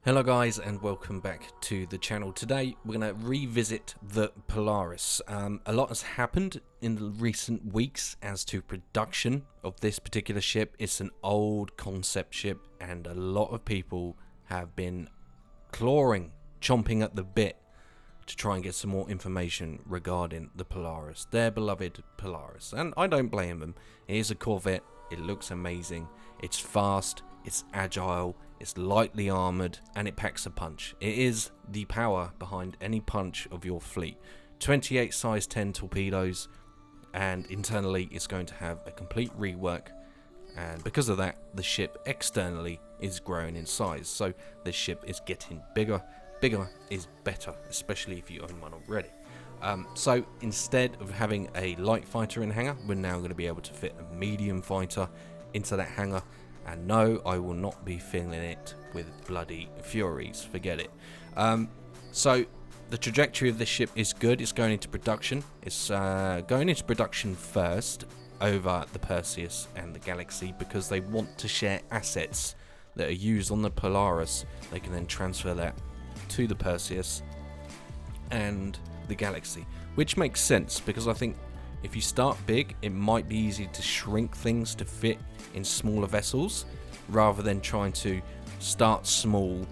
Hello guys and welcome back to the channel. Today we're going to revisit the Polaris. A lot has happened in the recent weeks as to production of this particular ship. It's an old concept ship and a lot of people have been chomping at the bit to try and get some more information regarding the Polaris, their beloved Polaris, and I don't blame them. It is a Corvette, it looks amazing, it's fast, it's agile, it's lightly armoured, and it packs a punch. It is the power behind any punch of your fleet. 28 size 10 torpedoes, and internally it's going to have a complete rework, and because of that the ship externally is growing in size. So this ship is getting bigger. Bigger is better, especially if you own one already. So instead of having a light fighter in hangar, we're now going to be able to fit a medium fighter into that hangar. And no, I will not be filling it with bloody Furies, forget it. So the trajectory of this ship is good. It's going into production. It's going into production first over the Perseus and the Galaxy because they want to share assets that are used on the Polaris. They can then transfer that to the Perseus and the Galaxy, which makes sense because I think if you start big, it might be easy to shrink things to fit in smaller vessels rather than trying to start small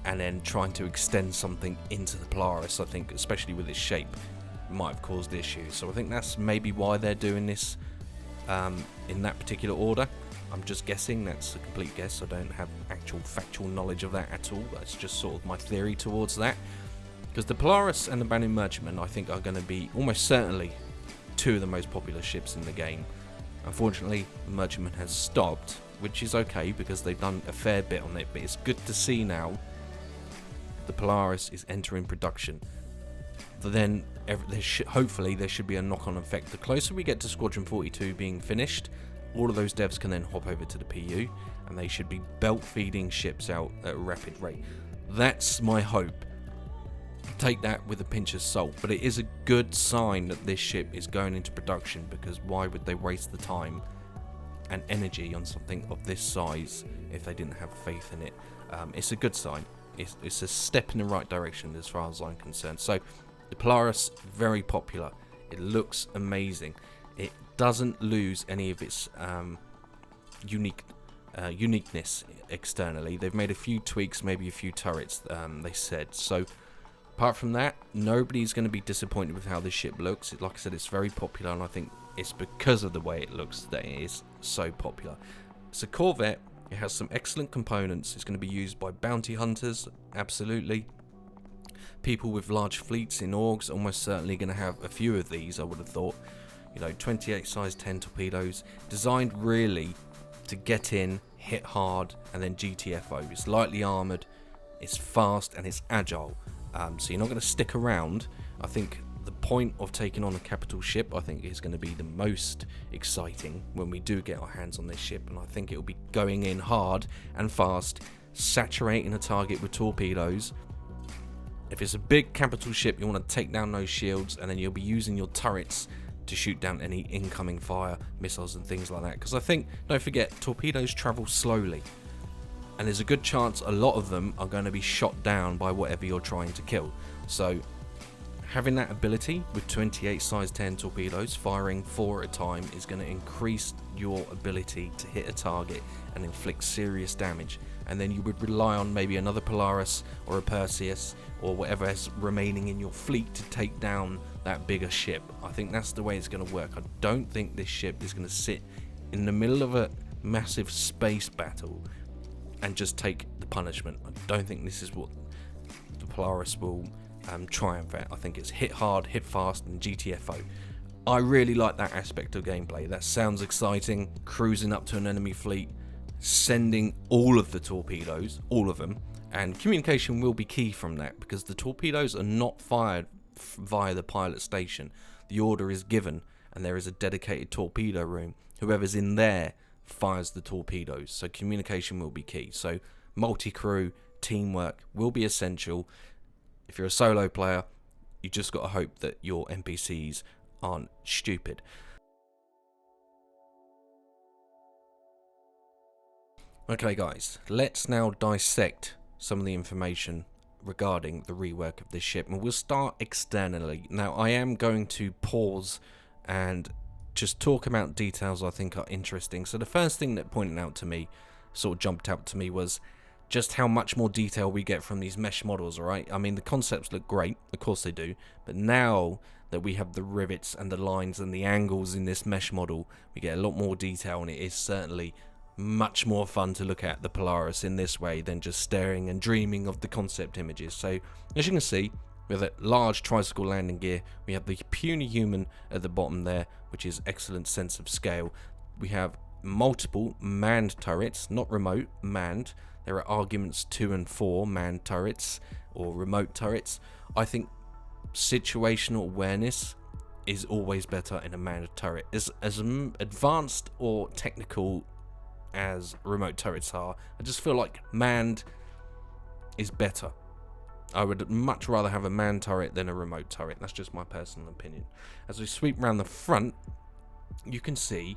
and then trying to extend something into the Polaris. I think especially with its shape might have caused issues, so I think that's maybe why they're doing this in that particular order. I'm just guessing, that's a complete guess. I don't have actual factual knowledge of that at all. That's just sort of my theory towards that, because the Polaris and the Banner Merchantman I think are going to be almost certainly two of the most popular ships in the game. Unfortunately, the Merchantman has stopped, which is okay because they've done a fair bit on it, but it's good to see now the Polaris is entering production. But then hopefully there should be a knock-on effect. The closer we get to Squadron 42 being finished, all of those devs can then hop over to the PU and they should be belt feeding ships out at a rapid rate. That's my hope. Take that with a pinch of salt, but it is a good sign that this ship is going into production, because why would they waste the time and energy on something of this size if they didn't have faith in it? It's a good sign. It's a step in the right direction as far as I'm concerned. So the Polaris, very popular. It looks amazing. It doesn't lose any of its uniqueness externally. They've made a few tweaks, maybe a few turrets, they said. So apart from that, nobody's going to be disappointed with how this ship looks. Like I said, it's very popular, and I think it's because of the way it looks that it is so popular. It's a Corvette. It has some excellent components. It's going to be used by bounty hunters, absolutely. People with large fleets in AUEC almost certainly going to have a few of these, I would have thought. You know, 28 size 10 torpedoes, designed really to get in, hit hard, and then GTFO. It's lightly armoured, it's fast, and it's agile. So you're not going to stick around. I think the point of taking on a capital ship, I think, is going to be the most exciting when we do get our hands on this ship, and I think it will be going in hard and fast, saturating a target with torpedoes. If it's a big capital ship, you want to take down those shields, and then you'll be using your turrets to shoot down any incoming fire, missiles and things like that, because I think, don't forget, torpedoes travel slowly. And there's a good chance a lot of them are going to be shot down by whatever you're trying to kill. So having that ability with 28 size 10 torpedoes firing 4 at a time is going to increase your ability to hit a target and inflict serious damage. And then you would rely on maybe another Polaris or a Perseus or whatever is remaining in your fleet to take down that bigger ship. I think that's the way it's going to work. I don't think this ship is going to sit in the middle of a massive space battle and just take the punishment. I don't think this is what the Polaris will triumph at. I think it's hit hard, hit fast, and GTFO. I really like that aspect of gameplay. That sounds exciting. Cruising up to an enemy fleet, sending all of the torpedoes, all of them, and communication will be key from that, because the torpedoes are not fired via the pilot station. The order is given, and there is a dedicated torpedo room. Whoever's in there fires the torpedoes, so communication will be key. So multi-crew teamwork will be essential. If you're a solo player, you just got to hope that your NPCs aren't stupid. Okay guys, let's now dissect some of the information regarding the rework of this ship, and we'll start externally. Now, I am going to pause and just talk about details I think are interesting. So the first thing that jumped out to me was just how much more detail we get from these mesh models, alright? I mean, the concepts look great, of course they do, but now that we have the rivets and the lines and the angles in this mesh model, we get a lot more detail, and it is certainly much more fun to look at the Polaris in this way than just staring and dreaming of the concept images. So as you can see, with a large tricycle landing gear, we have the puny human at the bottom there, which is excellent sense of scale. We have multiple manned turrets, not remote, manned. There are arguments 2 and 4 manned turrets or remote turrets. I think situational awareness is always better in a manned turret. As advanced or technical as remote turrets are, I just feel like manned is better. I would much rather have a manned turret than a remote turret. That's just my personal opinion. As we sweep around the front, you can see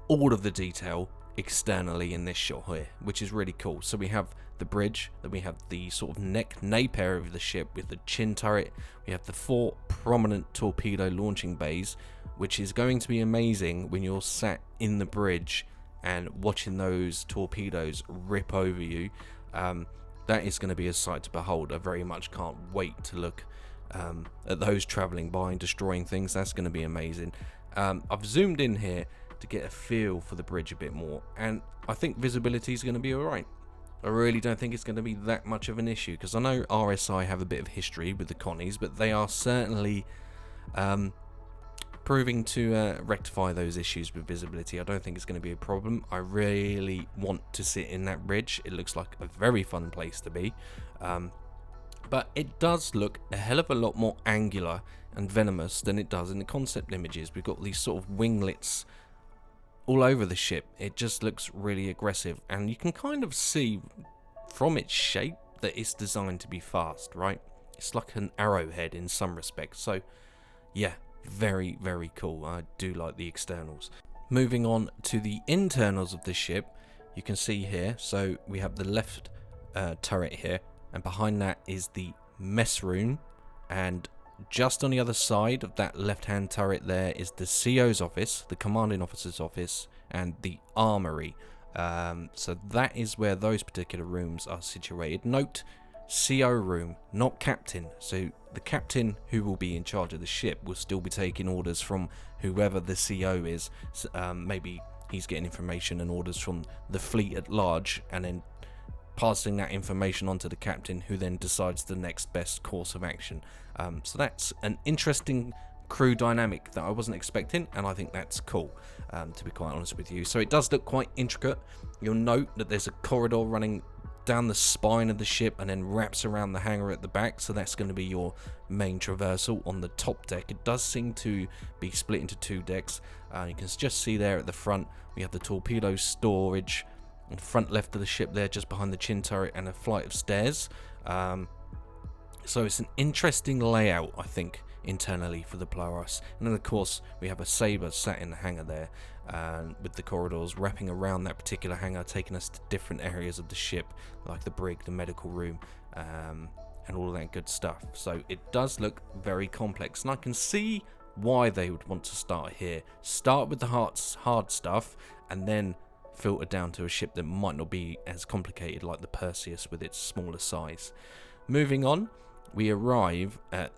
all of the detail externally in this shot here, which is really cool. So we have the bridge, then we have the sort of nape area of the ship with the chin turret. We have the 4 prominent torpedo launching bays, which is going to be amazing when you're sat in the bridge and watching those torpedoes rip over you. That is going to be a sight to behold. I very much can't wait to look at those traveling by and destroying things. That's going to be amazing. I've zoomed in here to get a feel for the bridge a bit more, and I think visibility is going to be alright. I really don't think it's going to be that much of an issue, because I know RSI have a bit of history with the Connies, but they are certainly proving to rectify those issues with visibility. I don't think it's going to be a problem. I really want to sit in that bridge. It looks like a very fun place to be, but it does look a hell of a lot more angular and venomous than it does in the concept images. We've got these sort of winglets all over the ship. It just looks really aggressive, and you can kind of see from its shape that it's designed to be fast, right? It's like an arrowhead in some respects. So yeah, very, very cool. I do like the externals. Moving on to the internals of the ship, you can see here, so we have the left turret here, and behind that is the mess room, and just on the other side of that left-hand turret there is the CO's office, the commanding officer's office, and the armory. So that is where those particular rooms are situated. Note, CO room, not captain. So the captain, who will be in charge of the ship, will still be taking orders from whoever the CO is. Maybe he's getting information and orders from the fleet at large, and then passing that information on to the captain, who then decides the next best course of action. So that's an interesting crew dynamic that I wasn't expecting, and I think that's cool, to be quite honest with you. So it does look quite intricate. You'll note that there's a corridor running down the spine of the ship and then wraps around the hangar at the back, so that's going to be your main traversal on the top deck. It does seem to be split into 2 decks. You can just see there at the front we have the torpedo storage, in the front left of the ship there, just behind the chin turret, and a flight of stairs. So it's an interesting layout, I think, internally for the Polaris. And then of course we have a Sabre sat in the hangar there, with the corridors wrapping around that particular hangar, taking us to different areas of the ship, like the brig, the medical room, and all that good stuff. So it does look very complex, and I can see why they would want to start here. Start with the hard stuff, and then filter down to a ship that might not be as complicated, like the Perseus with its smaller size. Moving on, we arrive at,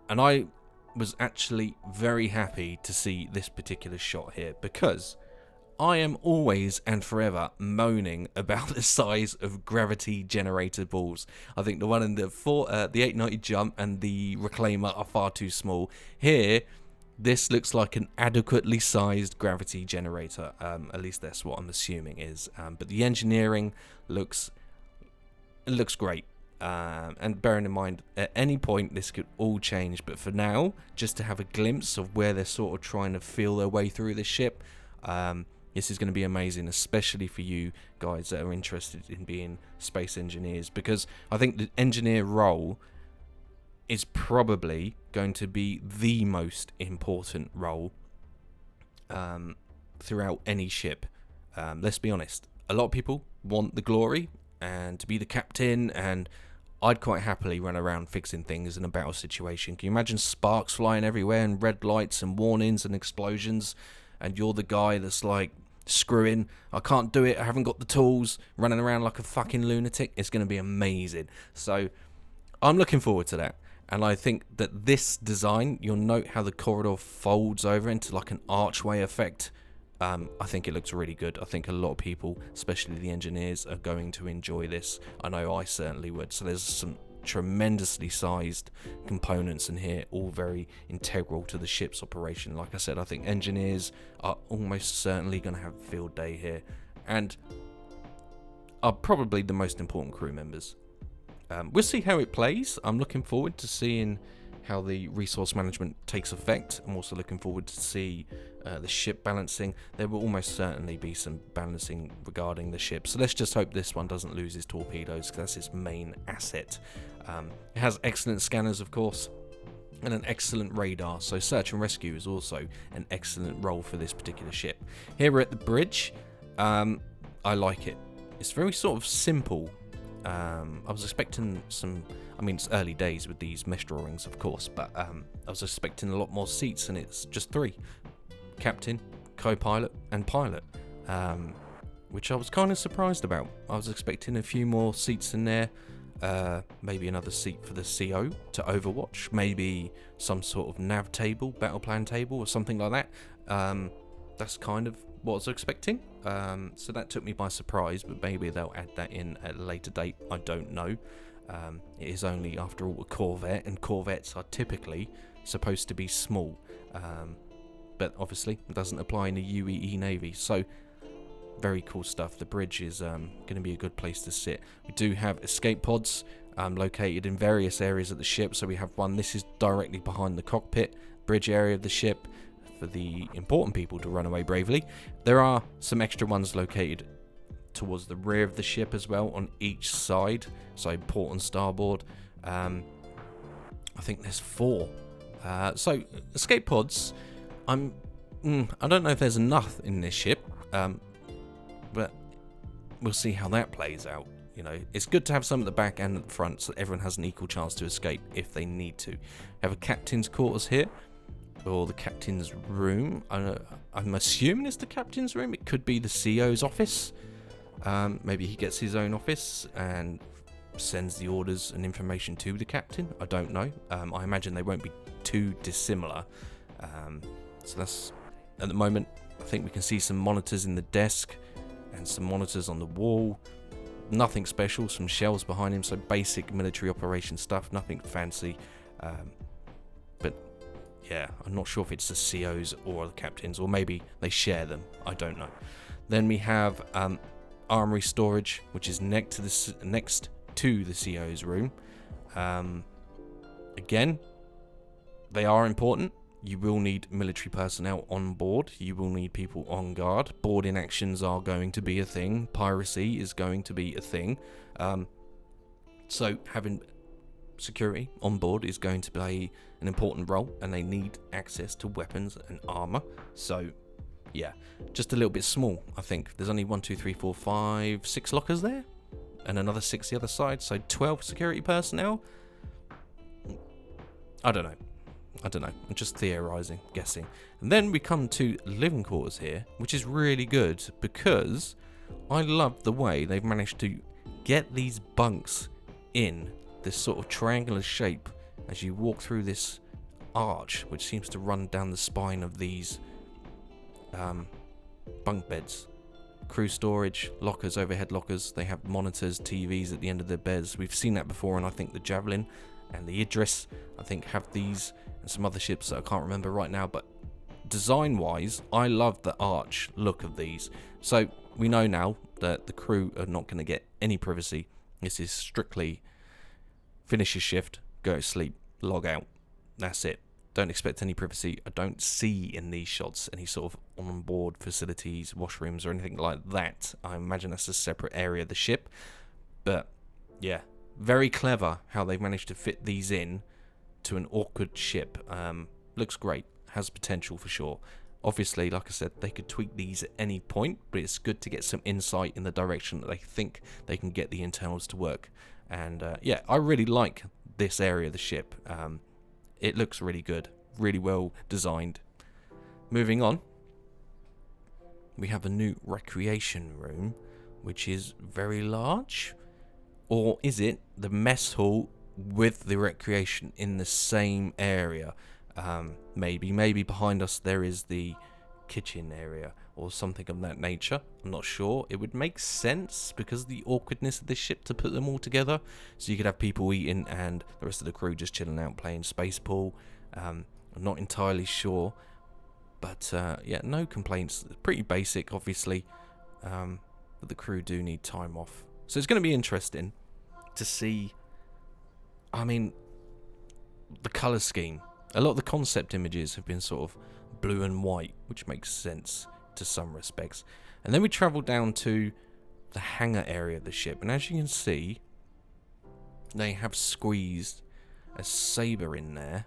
and I was actually very happy to see this particular shot here, because I am always and forever moaning about the size of gravity generator balls. I think the one in the 890 jump and the Reclaimer are far too small. Here, this looks like an adequately sized gravity generator. At least that's what I'm assuming is. But the engineering looks great. And bearing in mind, at any point this could all change. But for now, just to have a glimpse of where they're sort of trying to feel their way through the ship, this is going to be amazing, especially for you guys that are interested in being space engineers. Because I think the engineer role is probably going to be the most important role throughout any ship. Let's be honest, a lot of people want the glory, and to be the captain, and I'd quite happily run around fixing things in a battle situation. Can you imagine sparks flying everywhere and red lights and warnings and explosions, and you're the guy that's like, screwing, I can't do it, I haven't got the tools, running around like a fucking lunatic? It's going to be amazing. So I'm looking forward to that. And I think that this design, you'll note how the corridor folds over into like an archway effect. I think it looks really good. I think a lot of people, especially the engineers, are going to enjoy this. I know I certainly would. So there's some tremendously sized components in here, all very integral to the ship's operation. Like I said, I think engineers are almost certainly going to have a field day here, and are probably the most important crew members. We'll see how it plays. I'm looking forward to seeing how the resource management takes effect. I'm also looking forward to see the ship balancing. There will almost certainly be some balancing regarding the ship, so let's just hope this one doesn't lose his torpedoes, because that's its main asset. It has excellent scanners, of course, and an excellent radar, so search and rescue is also an excellent role for this particular ship. Here we're at the bridge. I like it. It's very sort of simple. I was expecting some, I mean, it's early days with these mesh drawings, of course, but I was expecting a lot more seats, and it's just 3. Captain, co-pilot, and pilot, which I was kind of surprised about. I was expecting a few more seats in there, maybe another seat for the CO to overwatch, maybe some sort of nav table, battle plan table, or something like that. That's kind of what I was expecting, so that took me by surprise, but maybe they'll add that in at a later date. I don't know. It is only, after all, a Corvette, and Corvettes are typically supposed to be small, but obviously it doesn't apply in the UEE Navy. So very cool stuff. The bridge is going to be a good place to sit. We do have escape pods located in various areas of the ship. So we have one, this is directly behind the cockpit bridge area of the ship, for the important people to run away bravely. There are some extra ones located towards the rear of the ship as well, on each side, so port and starboard. I think there's 4. So escape pods, I don't know if there's enough in this ship, but we'll see how that plays out. You know, it's good to have some at the back and at the front, so everyone has an equal chance to escape if they need to. Have a captain's quarters here, or the captain's room. I'm assuming it's the captain's room. It could be the CO's office. Maybe he gets his own office and sends the orders and information to the captain. I don't know. I imagine they won't be too dissimilar. So that's, at the moment, I think we can see some monitors in the desk and some monitors on the wall. Nothing special, some shelves behind him, so basic military operation stuff, nothing fancy. But yeah, I'm not sure if it's the COs or the captains, or maybe they share them. I don't know. Then we have armory storage, which is next to the CO's room. Again, they are important. You will need military personnel on board. You will need people on guard. Boarding actions are going to be a thing. Piracy is going to be a thing. So having security on board is going to play an important role, and they need access to weapons and armor. So yeah, just a little bit small, I think. There's only 1, 2, 3, 4, 5, 6 lockers there, and another 6 the other side, so 12 security personnel. I don't know. I'm just theorizing, guessing. And then we come to living quarters here, which is really good, because I love the way they've managed to get these bunks in this sort of triangular shape as you walk through this arch, which seems to run down the spine of these bunk beds. Crew storage, lockers, overhead lockers. They have monitors, TVs at the end of their beds. We've seen that before, and I think the Javelin and the Idris, I think, have these, and some other ships that I can't remember right now. But design-wise, I love the arch look of these. So we know now that the crew are not going to get any privacy. This is strictly finish your shift, go to sleep, log out. That's it. Don't expect any privacy. I don't see in these shots any sort of on-board facilities, washrooms, or anything like that. I imagine that's a separate area of the ship. But yeah, very clever how they've managed to fit these in to an awkward ship. Looks great. Has potential for sure. Obviously, like I said, they could tweak these at any point, but it's good to get some insight in the direction that they think they can get the internals to work. And yeah, I really like this area of the ship. It looks really good, really well designed. Moving on, we have a new recreation room, which is very large. Or is it the mess hall with the recreation in the same area? Maybe behind us there is the kitchen area or something of that nature. I'm not sure. It would make sense because of the awkwardness of this ship to put them all together. So you could have people eating and the rest of the crew just chilling out playing space pool. I'm not entirely sure, but yeah, no complaints. Pretty basic, obviously, but the crew do need time off. So it's going to be interesting to see. I mean, the colour scheme. A lot of the concept images have been sort of blue and white, which makes sense to some respects. And then we travel down to the hangar area of the ship, and as you can see, they have squeezed a saber in there,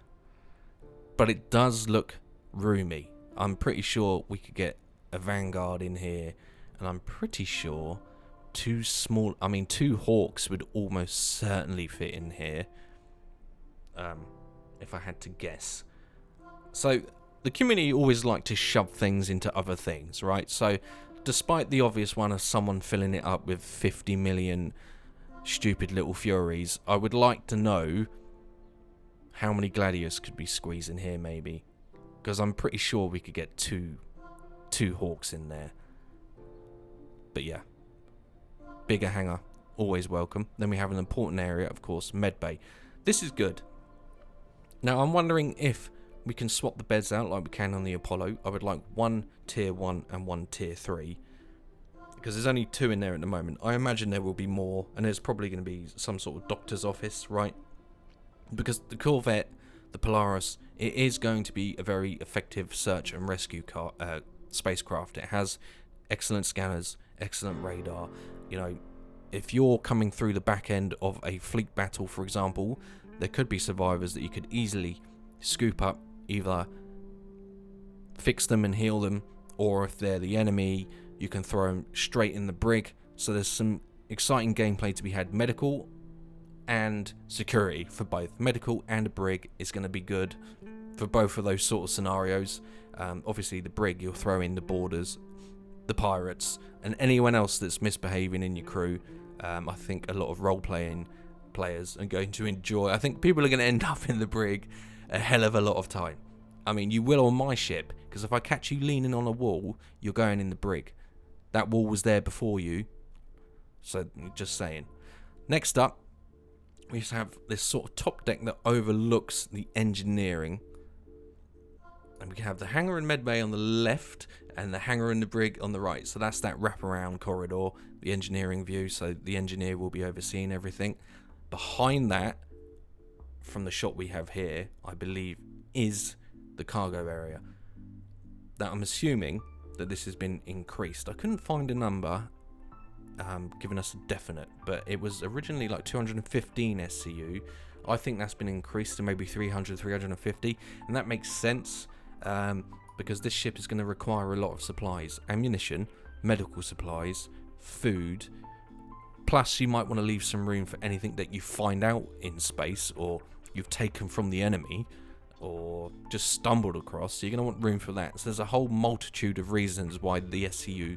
but it does look roomy. I'm pretty sure we could get a Vanguard in here, and I'm pretty sure two Hawks would almost certainly fit in here. If I had to guess. So the community always like to shove things into other things, right? So despite the obvious one of someone filling it up with 50 million stupid little Furies, I would like to know how many Gladius could be squeezed in here, maybe, because I'm pretty sure we could get two Hawks in there. But yeah, bigger hangar, always welcome. Then we have an important area, of course, medbay. This is good. Now, I'm wondering if we can swap the beds out like we can on the Apollo. I would like one tier 1 and one tier 3. Because there's only 2 in there at the moment. I imagine there will be more. And there's probably going to be some sort of doctor's office, right? Because the Corvette, the Polaris, it is going to be a very effective search and rescue spacecraft. It has excellent scanners, excellent radar. You know, if you're coming through the back end of a fleet battle, for example, there could be survivors that you could easily scoop up, either fix them and heal them, or if they're the enemy, you can throw them straight in the brig. So there's some exciting gameplay to be had. Medical and security for both. Medical and a brig is going to be good for both of those sort of scenarios. Obviously the brig, you'll throw in the boarders, the pirates, and anyone else that's misbehaving in your crew. I think a lot of role-playing players are going to enjoy. I think people are going to end up in the brig a hell of a lot of time. I mean, you will on my ship, because if I catch you leaning on a wall, you're going in the brig. That wall was there before you. So, just saying. Next up, we have this sort of top deck that overlooks the engineering. And we can have the hangar and medbay on the left, and the hangar and the brig on the right. So that's that wraparound corridor, the engineering view. So the engineer will be overseeing everything. Behind that, from the shot we have here, I believe, is the cargo area. Now, I'm assuming that this has been increased. I couldn't find a number giving us a definite, but it was originally like 215 SCU. I think that's been increased to maybe 300, 350, and that makes sense because this ship is going to require a lot of supplies, ammunition, medical supplies, food. Plus, you might want to leave some room for anything that you find out in space, or you've taken from the enemy, or just stumbled across. So you're going to want room for that. So there's a whole multitude of reasons why the SCU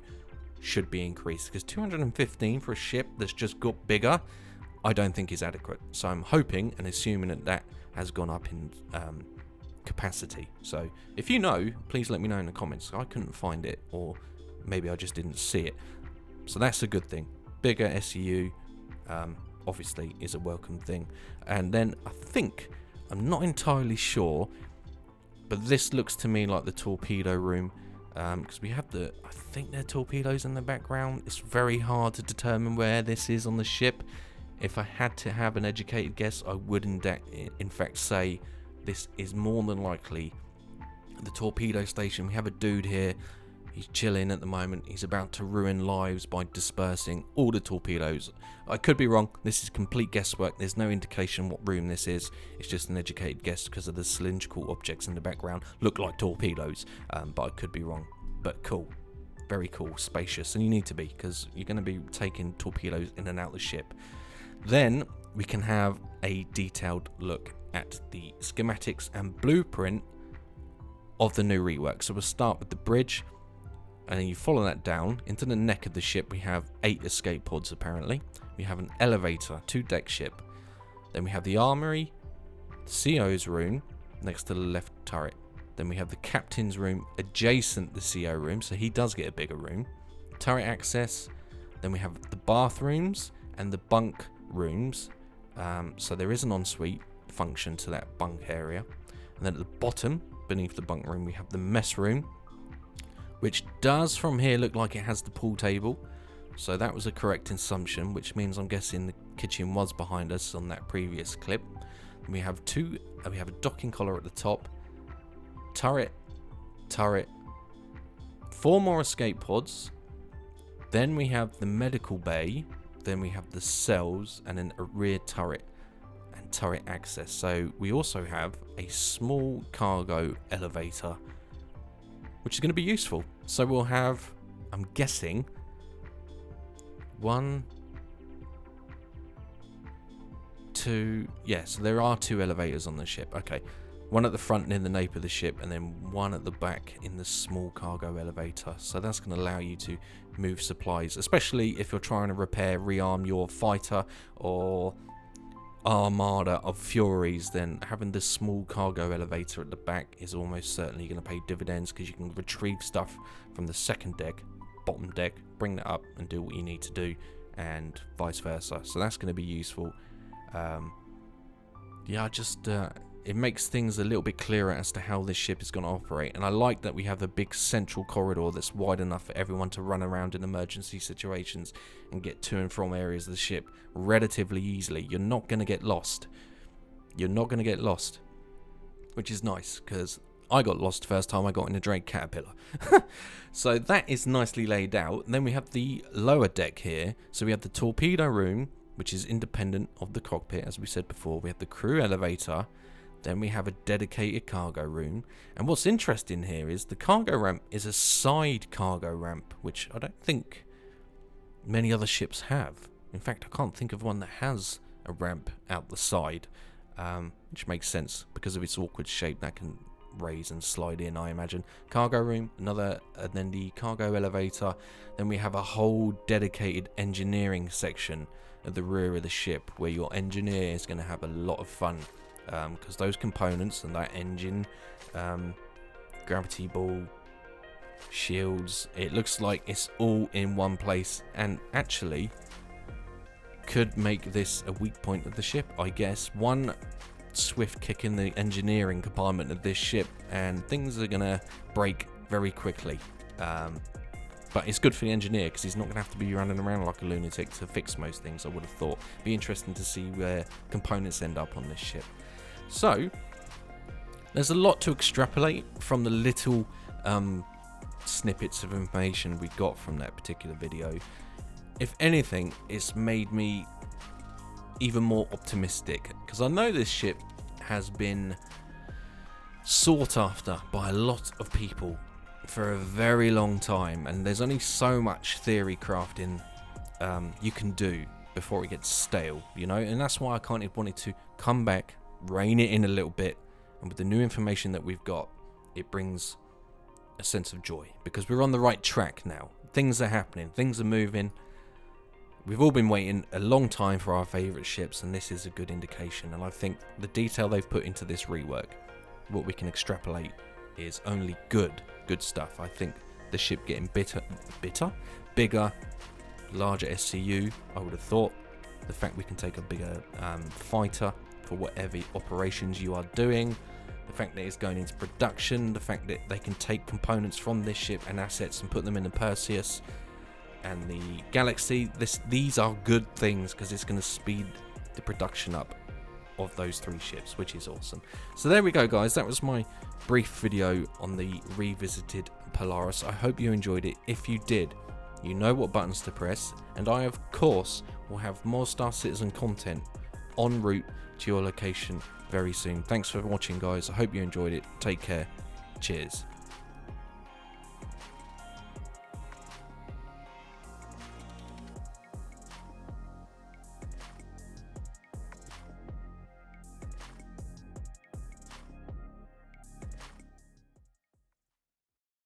should be increased. Because 215 for a ship that's just got bigger, I don't think is adequate. So I'm hoping and assuming that that has gone up in capacity. So if you know, please let me know in the comments. I couldn't find it, or maybe I just didn't see it. So that's a good thing. Bigger SCU obviously is a welcome thing. And then I think, I'm not entirely sure, but this looks to me like the torpedo room, because we have I think there are torpedoes in the background. It's very hard to determine where this is on the ship. If I had to have an educated guess, I would in fact say this is more than likely the torpedo station. We have a dude here He's chilling at the moment. He's about to ruin lives by dispersing all the torpedoes. I could be wrong. This is complete guesswork. There's no indication what room this is. It's just an educated guess because of the cylindrical objects in the background look like torpedoes. But I could be wrong. But cool. Very cool. Spacious. And you need to be, because you're going to be taking torpedoes in and out of the ship. Then we can have a detailed look at the schematics and blueprint of the new rework. So we'll start with the bridge. And then you follow that down into the neck of the ship. We have 8 escape pods apparently. We have an elevator, 2-deck ship. Then we have the armory, the CO's room next to the left turret. Then we have the captain's room adjacent the CO room, so he does get a bigger room. Turret access. Then we have the bathrooms and the bunk rooms. So there is an ensuite function to that bunk area. And then at the bottom, beneath the bunk room, we have the mess room, which does from here look like it has the pool table. So that was a correct assumption, which means I'm guessing the kitchen was behind us on that previous clip. And we have a docking collar at the top, turret, 4 more escape pods. Then we have the medical bay, then we have the cells, and then a rear turret and turret access. So we also have a small cargo elevator, which is going to be useful. So we'll have, I'm guessing, 1, 2, yeah, so there are 2 elevators on the ship. Okay, one at the front near the nape of the ship, and then one at the back in the small cargo elevator. So that's going to allow you to move supplies, especially if you're trying to repair, rearm your fighter or armada of Furies. Then having this small cargo elevator at the back is almost certainly going to pay dividends, because you can retrieve stuff from the second deck, bottom deck, bring that up and do what you need to do, and vice versa. So that's going to be useful. Yeah, it makes things a little bit clearer as to how this ship is going to operate. And I like that we have a big central corridor that's wide enough for everyone to run around in emergency situations and get to and from areas of the ship relatively easily. You're not going to get lost. You're not going to get lost, which is nice, because I got lost the first time I got in a Drake Caterpillar. So that is nicely laid out. And then we have the lower deck here. So we have the torpedo room, which is independent of the cockpit, as we said before. We have the crew elevator. Then we have a dedicated cargo room. And what's interesting here is the cargo ramp is a side cargo ramp, which I don't think many other ships have. In fact, I can't think of one that has a ramp out the side, which makes sense because of its awkward shape that can raise and slide in, I imagine. Cargo room, another, and then the cargo elevator. Then we have a whole dedicated engineering section at the rear of the ship, where your engineer is going to have a lot of fun. Because those components and that engine, gravity ball, shields, it looks like it's all in one place, and actually could make this a weak point of the ship, I guess. One swift kick in the engineering compartment of this ship and things are gonna break very quickly. But it's good for the engineer, because he's not going to have to be running around like a lunatic to fix most things, I would have thought. Be interesting to see where components end up on this ship. So, there's a lot to extrapolate from the little snippets of information we got from that particular video. If anything, it's made me even more optimistic, because I know this ship has been sought after by a lot of people for a very long time, and there's only so much theory crafting you can do before it gets stale, you know. And that's why I kind of wanted to come back, rein it in a little bit, and with the new information that we've got, it brings a sense of joy, because we're on the right track now. Things are happening, things are moving. We've all been waiting a long time for our favourite ships, and this is a good indication. And I think the detail they've put into this rework, what we can extrapolate, is only good stuff. I think the ship getting bigger, larger SCU, I would have thought. The fact we can take a bigger fighter for whatever operations you are doing. The fact that it's going into production. The fact that they can take components from this ship and assets and put them in the Perseus and the Galaxy. These are good things, because it's going to speed the production up of those 3 ships, which is awesome. So there we go, guys. That was my brief video on the revisited Polaris. I hope you enjoyed it. If you did, you know what buttons to press, and I of course will have more Star Citizen content en route to your location very soon. Thanks for watching, guys. I hope you enjoyed it. Take care. Cheers.